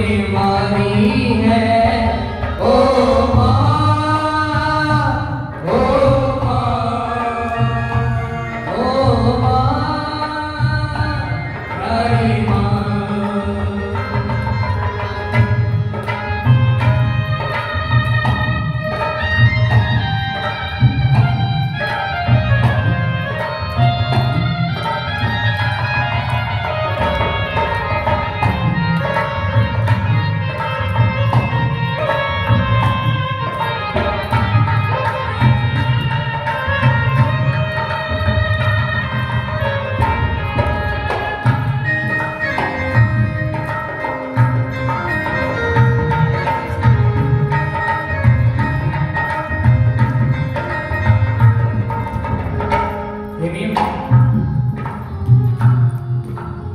बीमारी है। ओ माँ, ओ माँ, ओ माँ, प्यारी माँ।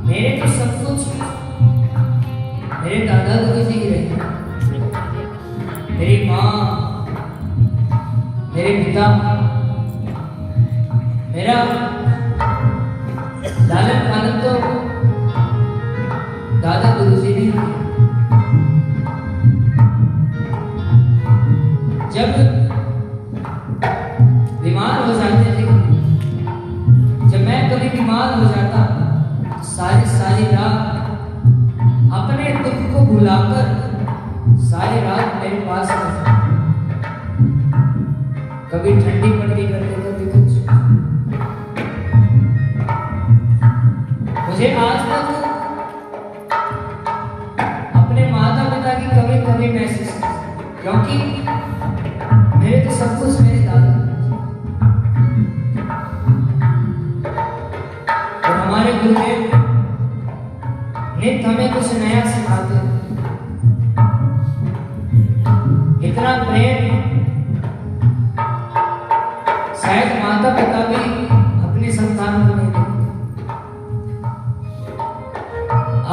मेरे तो सब कुछ मेरे दादा दादी जी ही रहे। मेरी माँ, मेरे पिता, मेरा लालन पालन तो दादा गुरुजी ने किया। जब बीमार हो जाते थे, जब मैं कभी बीमार हो जाता, सारी रात अपने दुख को भुलाकर सारी रात मेरे पास रहता। कभी ठंडी पड़ती करते, कभी कुछ। मुझे आज तक अपने माता पिता की कभी कभी महसूस, क्योंकि मेरे तो सब कुछ मेरे दादा और हमारे गुरुदेव नित्य हमें कुछ नया सिखाते हैं। इतना प्रेम शायद माता पिता भी अपनी संतान को नहीं देते।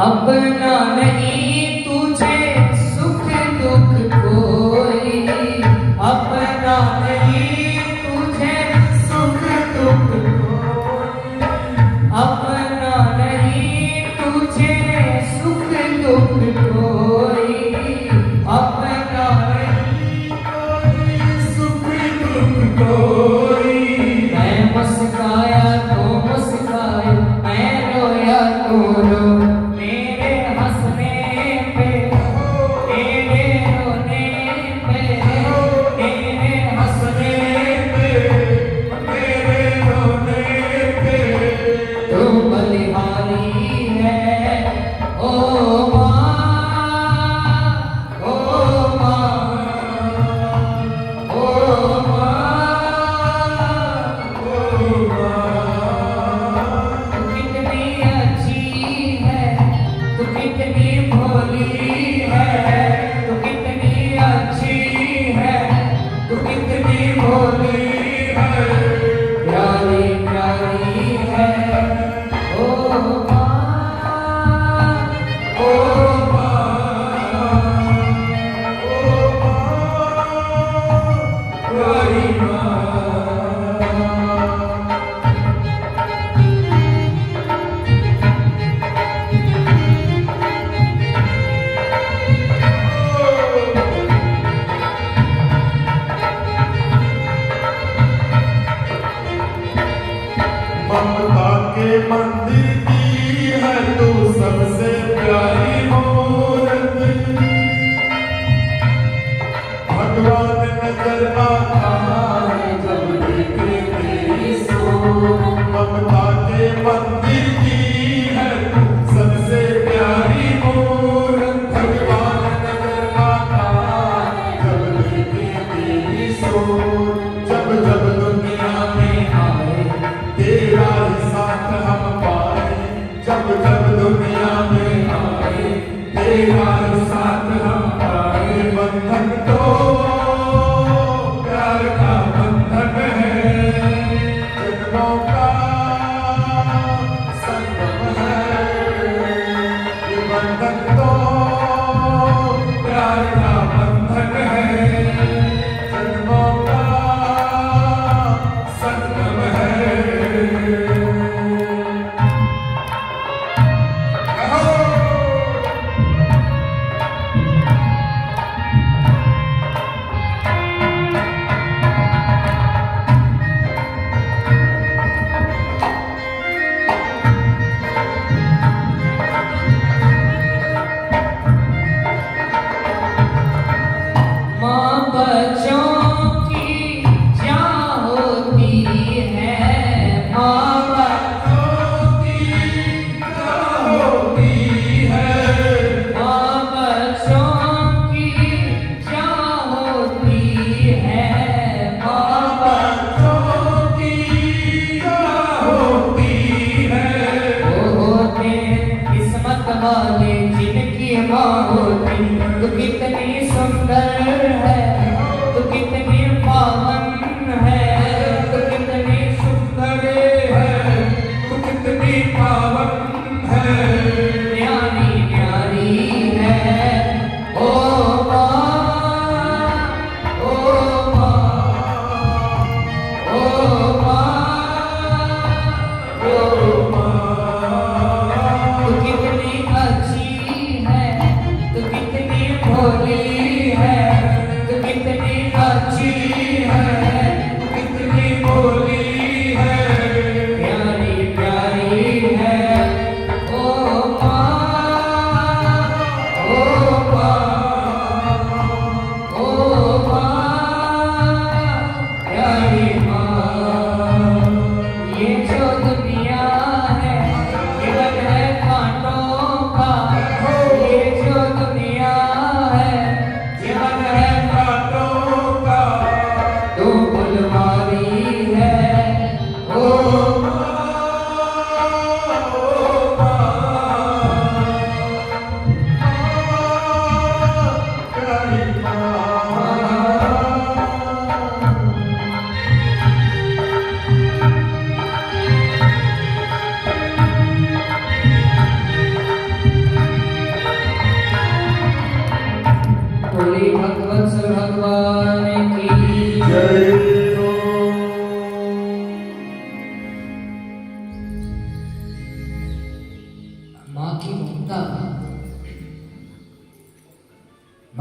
अपना नहीं तुझे सुख दुख कोई, अपना नहीं तुझे सुख दुख कोई, अपना नहीं तुझे सुख दुख कोई, अपना नहीं कोई सुख दुख कोई। मैं मुस्काया तो मुस्काए, मैं रोया तो रो, मेरे हंसने पे, तेरे रोने पे, तेरे हंसने पे, तेरे रोने पे, तू बलिहारी है। ओ माँ, ओ माँ, ओ माँ, ओ माँ। तू कितनी अच्छी है, तू कितनी भोली है, तू कितनी अच्छी है, तू कितनी भोली है, प्यारी प्यारी है। ओ माँ, ओ माँ, ओ माँ, प्यारी माँ। ममता के मंदिर की है तू सबसे प्यारी मूरत। भगवान नजर आता है जब देखे तेरी सूरत। ममता के मंदिर की है तू सबसे प्यारी मूरत। भगवान नजर आता है जब देखे तेरी सूरत। जब जब दुनिया में आए तेरा ही साथ हम पाए।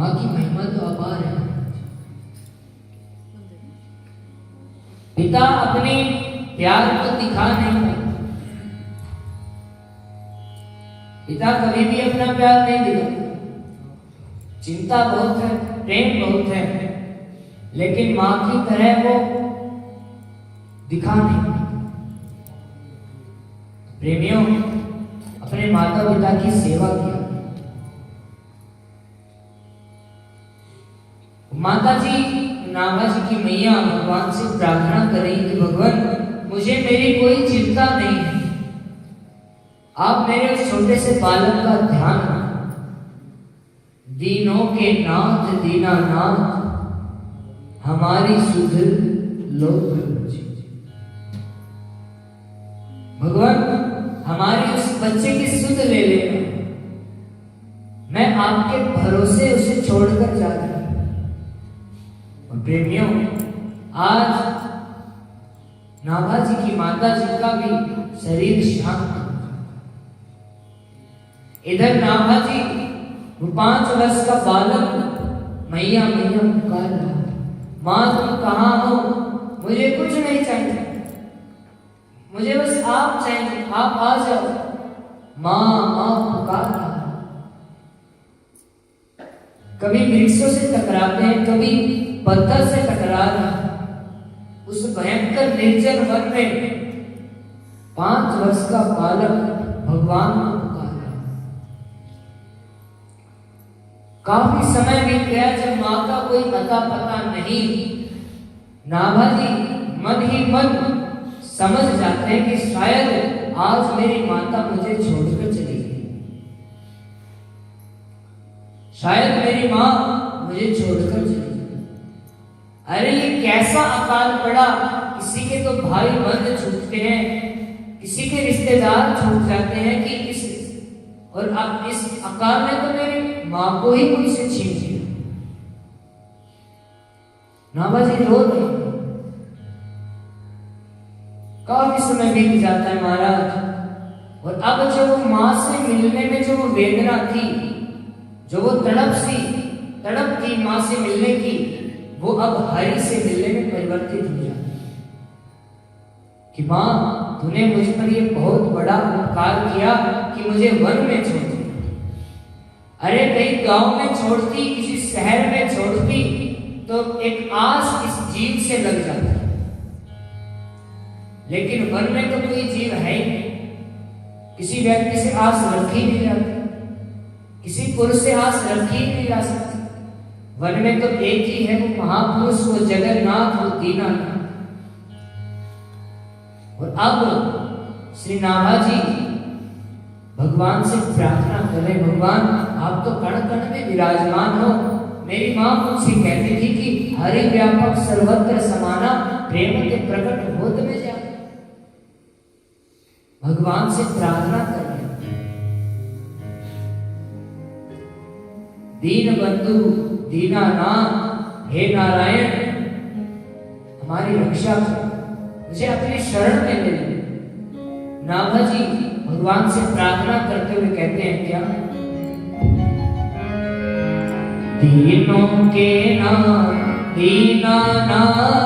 माँ की महिमा तो अपार है। पिता अपने प्यार को दिखा नहीं पाते, पिता कभी भी अपना प्यार नहीं दिखाते। चिंता बहुत है, प्रेम बहुत है, लेकिन माँ की तरह वो दिखा नहीं पाते। प्रेमियों, अपने माता पिता की सेवा किया। माता जी नागा जी की मैया भगवान से प्रार्थना करें कि भगवान मुझे मेरी कोई चिंता नहीं है, आप मेरे उस छोटे से बालक का ध्यान रखें। दीनों के नाथ दीनानाथ हमारी सुध लो प्रभु जी। भगवान हमारी उस बच्चे की सुध ले लेना, मैं आपके भरोसे उसे छोड़कर जा रही हूं। और प्रेमियों, आज नाभा जी की माता जी का भी शरीर शांत। इधर नाभा जी वो 5 वर्ष का बालक मैया मैया पुकार रहा, माँ तुम कहाँ हो, मुझे कुछ नहीं चाहिए, मुझे बस आप चाहिए, आप आ जाओ। माँ माँ पुकार रहा। कभी वृक्षों से टकराते हैं, कभी पत्थर से टकरा रहा। उस भयंकर निर्जन वन में 5 वर्ष का बालक भगवान को पुकार रहा। काफी समय बीत गया, जब माँ का कोई अता पता नहीं। नाभा जी मन ही मन समझ जाते हैं कि शायद आज मेरी माता मुझे छोड़कर चली गई, शायद मेरी माँ मुझे छोड़कर चली गई। अरे ये कैसा अकाल पड़ा, किसी के तो भाई बंद छूटते हैं, किसी के रिश्तेदार छूट जाते हैं कि इस और अब इस अकाल ने तो मेरी माँ को ही मुझसे छीन लिया। नाभा जी रो रहे। काफी समय बीत जाता है महाराज, और अब जो वो माँ से मिलने में जो वो वेदना थी, जो वो तड़प थी माँ से मिलने की, वो अब हरि से मिलने में परिवर्तित हो जाती कि माँ तूने मुझ पर ये बहुत बड़ा उपकार किया कि मुझे वन में छोड़ दिया। अरे कहीं गांव में छोड़ती, किसी शहर में छोड़ती, तो एक आस इस जीव से लग जाती, लेकिन वन में तो कोई जीव है ही नहीं, किसी व्यक्ति से आस रखी नहीं जाती, किसी पुरुष से आस रखी नहीं जा सकती। वन में तो एक ही है, वो महापुरुष, वो जगन्नाथ, वो दीनानाथ। और अब श्री नाभा जी भगवान से प्रार्थना करें, भगवान आप तो कण कण में विराजमान हो। मेरी माँ मुझसे कहती थी कि हरि व्यापक सर्वत्र समाना, प्रेम के प्रकट होत में जा। भगवान से प्रार्थना करें, दीन बंधु दीनानाथ, हे नारायण हमारी रक्षा कर, मुझे अपनी शरण में ले ले। नाभा जी भगवान से प्रार्थना करते हुए कहते हैं क्या, दीनों के नाथ दीनानाथ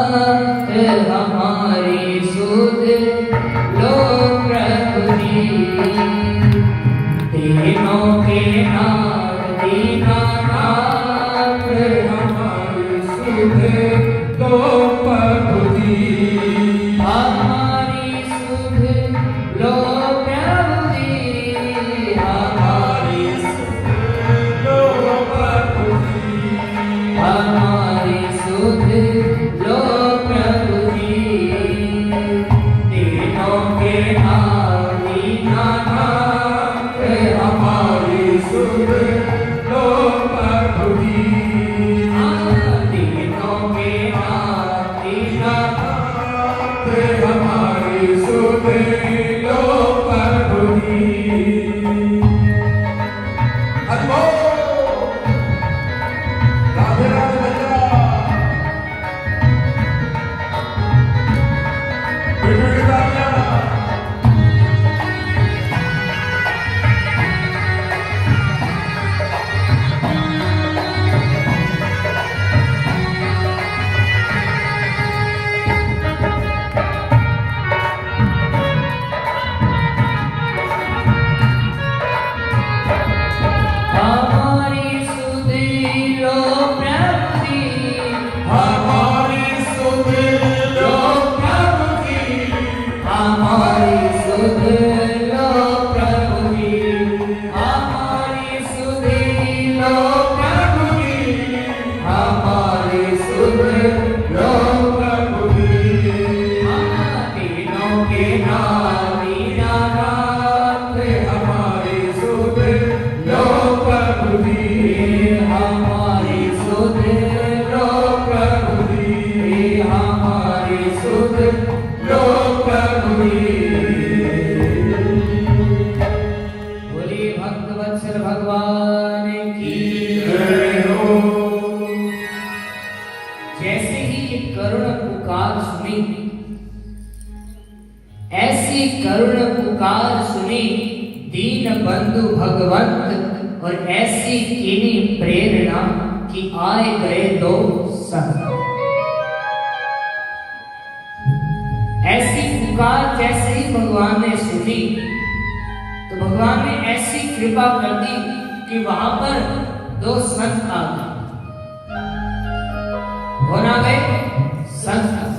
हमारी सुध लो प्रभु जी। दीनों के नाथ दीनानाथ हमारी सुध लो प्रभु जी। हमारी सुध लो प्रभु जी। हमारी सुध लो प्रभु जी। हमारी सुध लो प्रभु जी। दीनों के नाथ दीनानाथ हमारी सुध लो प्रभु जी। दीनों के नाथ दीनानाथ हमारी सुध लो प्रभु जी। हरि बोल, राधे राधे भैया, बिरबिरी तालियां। हमारी सुध लो प्रभु जी, हमारी सुध लो प्रभु जी, हमारी सुध लो प्रभु जी। हम तीनों के नामी नाथ, हमारी सुध लो प्रभु जी, हमारी सुध लो प्रभु जी, हमारी सुध लो प्रभु जी। बोलिए भक्तवत्सल भगवान की। जय हो। जैसे ही ये करुण पुकार सुनी, ऐसी करुण पुकार सुनी दीन बंधु भगवंत, और ऐसी कीनी प्रेरणा कि आए गए दो संत। ऐसी पुकार जैसे ही भगवान ने सुनी तो भगवान ने ऐसी कृपा कर दी कि वहां पर दो संत आ गए। कौन आ गए? संत आ गए।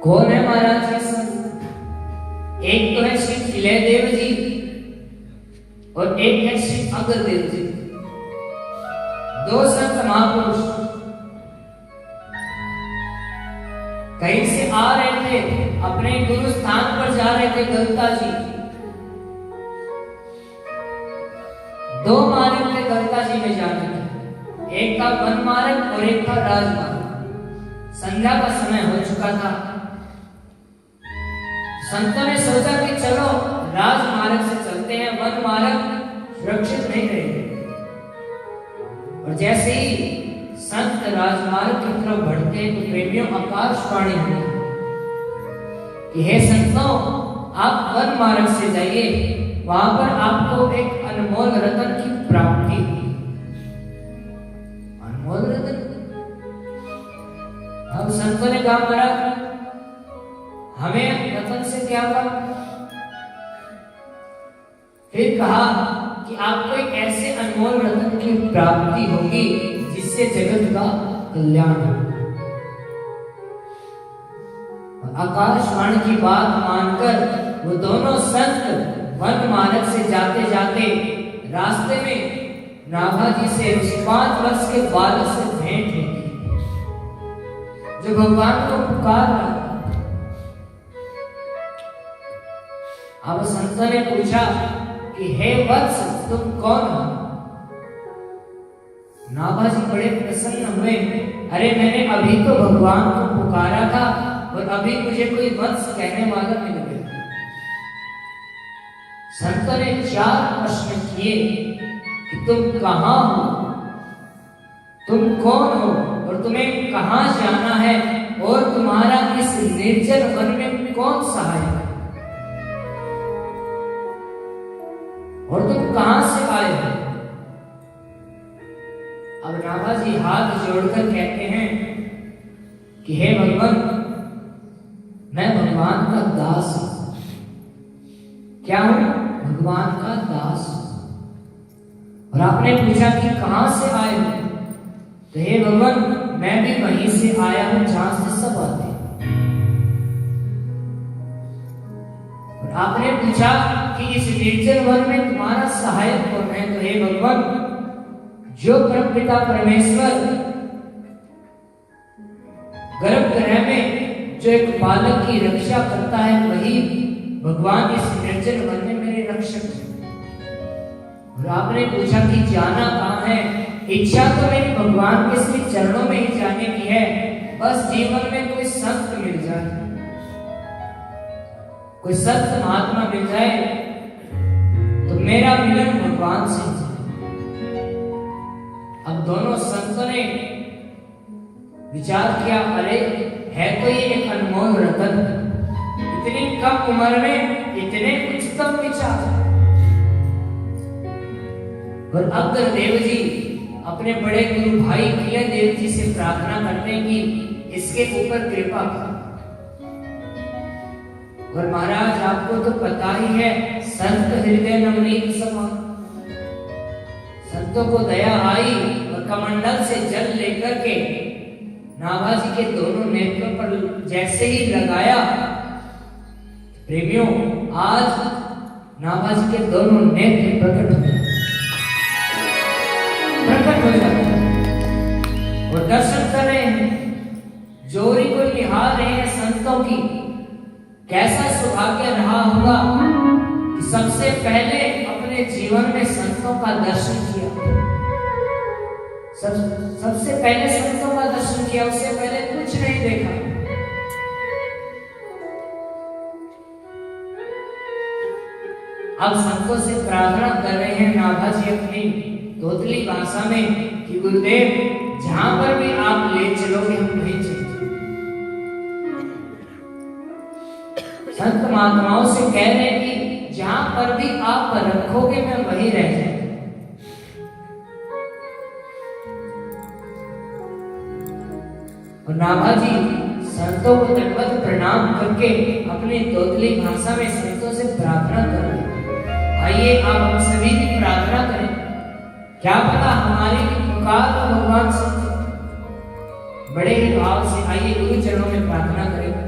कौन है महाराज ये संत? एक तो है श्री तिलयदेव जी और एक है श्री अग्रदेव जी। दो संत महापुरुष कहीं से आ रहे थे, अपने गुरु स्थान पर जा रहे थे गलता जी। दो मार्ग थे गलता जी में जाने के, एक था वन मार्ग और एक था राजमार्ग। संध्या का समय हो चुका था। संतों ने सोचा कि चलो राजमार्ग से चलते हैं, वन मार्ग सुरक्षित नहीं रहेगा। और जैसे ही संत राजमार्ग की तरफ बढ़ते हैं तो प्रेमियों आकाशवाणी हुई कि हे संतों, आप वन मार्ग से जाइए, वहां पर आपको एक अनमोल रतन की प्राप्ति होगी। अनमोल रतन? अब संतों ने कहा महाराज हमें रतन से क्या काम? फिर कहा कि आपको एक ऐसे अनमोल रतन की प्राप्ति होगी जिससे जगत का कल्याण हो। आकाशवाणी की बात मानकर वो दोनों संत वन मार्ग से जाते जाते रास्ते में नाभाजी से 5 वर्ष के बालक से भेंट होती, जो भगवान को पुकार रहा। अब संत ने पूछा कि हे वत्स, तुम कौन हो? नाभाजी बड़े प्रसन्न हुए। अरे मैंने अभी तो भगवान को पुकारा था और अभी मुझे कोई वत्स कहने वाला मिल गया। संत ने 4 प्रश्न किए कि तुम कहां हो, तुम कौन हो और तुम्हें कहां जाना है, और तुम्हारा इस निर्जन वन में कौन सहायक है, और तुम कहां से आए हो? अब नाभाजी हाथ जोड़कर कहते हैं कि हे भगवान, मैं भगवान का दास हूं। क्या हूं? भगवान का दास। और आपने पूछा कि कहां से आए हो? तो हे भगवान, मैं भी वहीं से आया हूं जहां से सब आते हैं। और आपने पूछा कि इस निर्जन वन में तुम्हारा सहायक कौन है? तो हे भगवान, जो परमपिता परमेश्वर गर्भगृह में जो एक बालक की रक्षा करता है, वही भगवान इस निर्जन वन में मेरे रक्षक हैं। और आपने पूछा कि जाना कहां है? इच्छा तो मेरी भगवान के श्री चरणों में ही जाने की है, बस जीवन में कोई संत मिल जाए, कोई संत महात्मा मिल जाए तो मेरा मिलन भगवान से। अब दोनों संतों ने विचार किया, अरे है तो ये एक अनमोल रतन, इतनी कम उम्र में इतने उच्चतम विचार। और अग्रदेव जी अपने बड़े गुरु भाई तिलयदेव जी से प्रार्थना करते हैं कि इसके ऊपर कृपा करो। और महाराज आपको तो पता ही है, संत हृदय नवनीत समान। संतों को दया आई और कमंडल से जल लेकर के नाभाजी के दोनों नेत्रों पर जैसे ही लगाया, प्रेमियों, आज नाभाजी के दोनों नेत्र प्रकट हो जाते, और दर्शन कर रहे हैं, जोरी को निहार रहे हैं संतों की। कैसा सौभाग्य रहा होगा कि सबसे पहले अपने जीवन में संतों का दर्शन किया। सबसे पहले संतों का दर्शन किया, उससे पहले कुछ नहीं देखा। अब संतों से प्रार्थना कर रहे हैं नाभाजी अपनी तोतली भाषा में कि गुरुदेव, जहां पर भी आप ले चलोगे हम वहीं चलेंगे। संत महात्माओं से कह रहे हैं कि जहां पर भी आप रखोगे मैं वहीं रह जाऊंगा। और नाभाजी संतों को दंडवत प्रणाम करके अपनी तोतली भाषा में संतों से प्रार्थना कर रहे हैं। आइए आप हम सभी की प्रार्थना करें, क्या पता हमारी भी पुकार भगवान सुन। बड़े ही भाव से आइए गुरु चरणों में प्रार्थना करें।